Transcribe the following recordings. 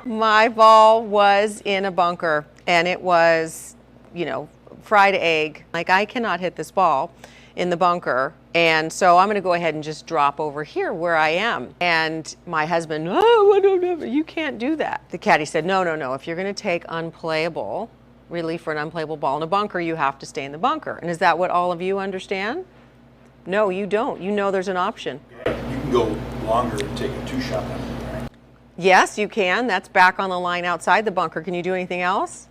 My ball was in a bunker, and it was, you know, fried egg. Like, I cannot hit this ball in the bunker, and so I'm going to go ahead and just drop over here where I am. And my husband, oh, you can't do that. The caddy said, no, no, no. If you're going to take unplayable relief for an unplayable ball in a bunker, you have to stay in the bunker. And is that what all of you understand? No, you don't. You know there's an option. You can go longer and take a two-shot on it, right? Yes, you can. That's back on the line outside the bunker. Can you do anything else?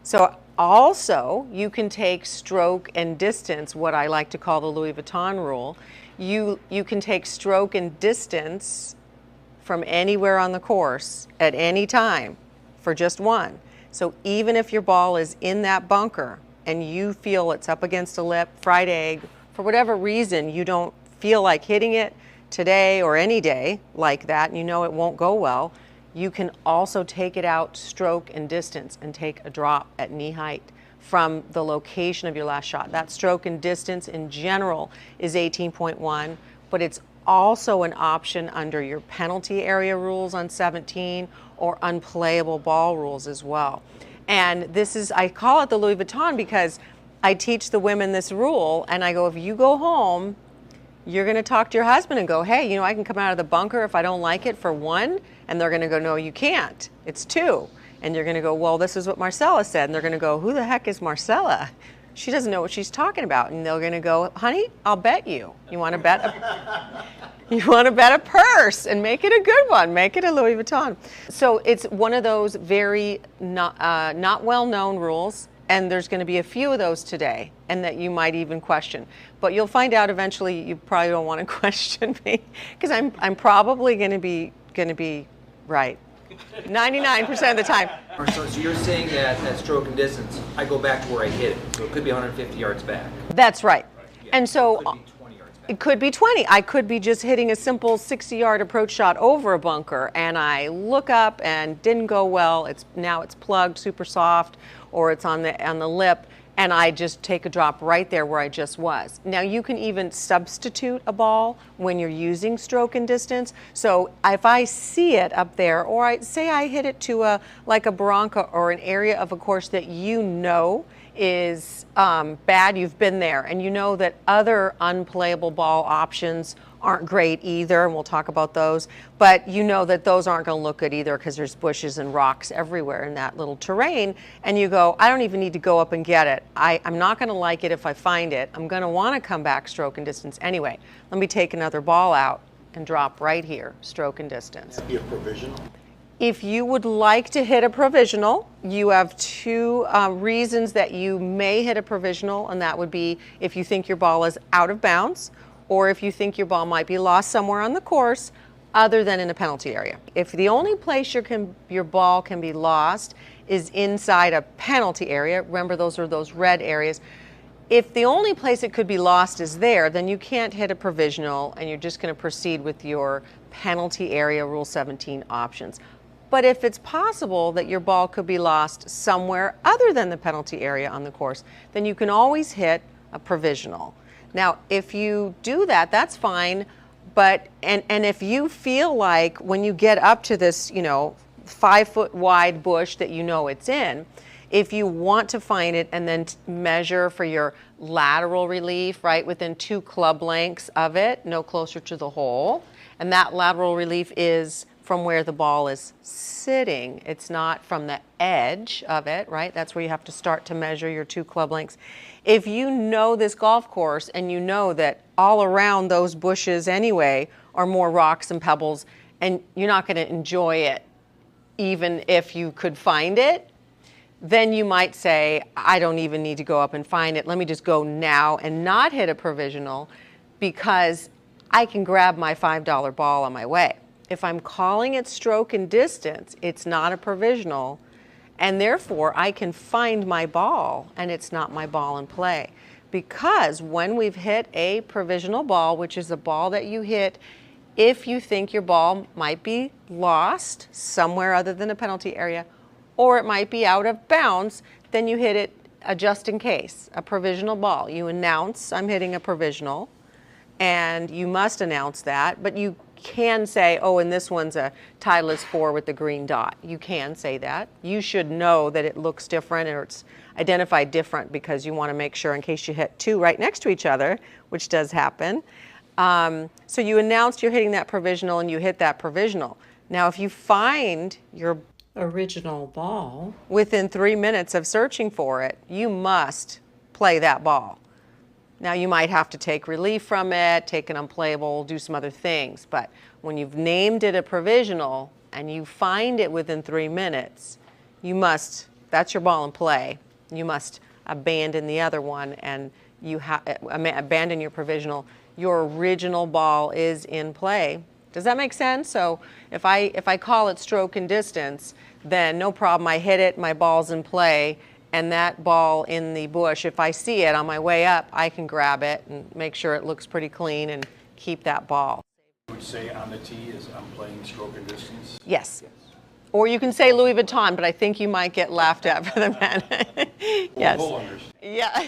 So also, you can take stroke and distance, what I like to call the Louis Vuitton rule. You can take stroke and distance from anywhere on the course at any time for just one. So even if your ball is in that bunker and you feel it's up against a lip, fried egg, for whatever reason you don't feel like hitting it today or any day like that, and you know it won't go well, you can also take it out stroke and distance and take a drop at knee height from the location of your last shot. That stroke and distance in general is 18.1, but it's also an option under your penalty area rules on 17 or unplayable ball rules as well. And this is, I call it the Louis Vuitton because I teach the women this rule, and I go, if you go home, you're going to talk to your husband and go, hey, you know, I can come out of the bunker if I don't like it for one, and they're going to go, no, you can't. It's two. And you're going to go, well, this is what Marcella said. And they're going to go, who the heck is Marcella? She doesn't know what she's talking about. And they're going to go, honey, I'll bet you. You want to bet a purse and make it a good one. Make it a Louis Vuitton. So it's one of those very not well-known rules. And there's going to be a few of those today, and that you might even question. But you'll find out eventually you probably don't want to question me, because I'm probably going to be right 99% of the time. So you're saying that at stroke and distance, I go back to where I hit it, so it could be 150 yards back. That's right. Yeah. And so it could be 20 yards back. It could be 20. I could be just hitting a simple 60-yard approach shot over a bunker, and I look up and didn't go well. Now it's plugged, super soft, or it's on the lip, and I just take a drop right there where I just was. Now you can even substitute a ball when you're using stroke and distance. So if I see it up there, or I hit it to like a barranca or an area of a course that you know is bad, you've been there, and you know that other unplayable ball options aren't great either, and we'll talk about those, but you know that those aren't going to look good either because there's bushes and rocks everywhere in that little terrain, and you go, I don't even need to go up and get it. I'm not going to like it if I find it. I'm going to want to come back stroke and distance anyway. Let me take another ball out and drop right here, stroke and distance. That'd be a provisional. If you would like to hit a provisional, you have two reasons that you may hit a provisional, and that would be if you think your ball is out of bounds, or if you think your ball might be lost somewhere on the course other than in a penalty area. If the only place your ball can be lost is inside a penalty area, remember those are those red areas, if the only place it could be lost is there, then you can't hit a provisional, and you're just going to proceed with your penalty area Rule 17 options. But if it's possible that your ball could be lost somewhere other than the penalty area on the course, then you can always hit a provisional. Now, if you do that, that's fine, but and if you feel like when you get up to this, 5-foot wide bush that you know it's in, if you want to find it and then measure for your lateral relief, right, within 2 club lengths of it, no closer to the hole, and that lateral relief is from where the ball is sitting. It's not from the edge of it, right? That's where you have to start to measure your 2 club lengths. If you know this golf course and you know that all around those bushes anyway are more rocks and pebbles, and you're not going to enjoy it even if you could find it, then you might say, I don't even need to go up and find it. Let me just go now and not hit a provisional because I can grab my $5 ball on my way. If I'm calling it stroke and distance, it's not a provisional, and therefore I can find my ball and it's not my ball in play. Because when we've hit a provisional ball, which is a ball that you hit if you think your ball might be lost somewhere other than a penalty area, or it might be out of bounds, then you hit it just in case, a provisional ball. You announce, I'm hitting a provisional, and you must announce that, but you can say, oh, and this one's a Titleist 4 with the green dot. You can say that. You should know that it looks different or it's identified different because you want to make sure in case you hit two right next to each other, which does happen. So you announced you're hitting that provisional and you hit that provisional. Now, if you find your Original ball. within 3 minutes of searching for it, you must play that ball. Now, you might have to take relief from it, take an unplayable, do some other things, but when you've named it a provisional and you find it within 3 minutes, you must, that's your ball in play. You must abandon the other one and you abandon your provisional. Your original ball is in play. Does that make sense? So if I call it stroke and distance, then no problem, I hit it, my ball's in play, and that ball in the bush, if I see it on my way up, I can grab it and make sure it looks pretty clean and keep that ball. Would you say on the tee is I'm playing stroke and distance? Yes. Or you can say Louis Vuitton, but I think you might get laughed at for the man. Yes. Full understand. Yeah.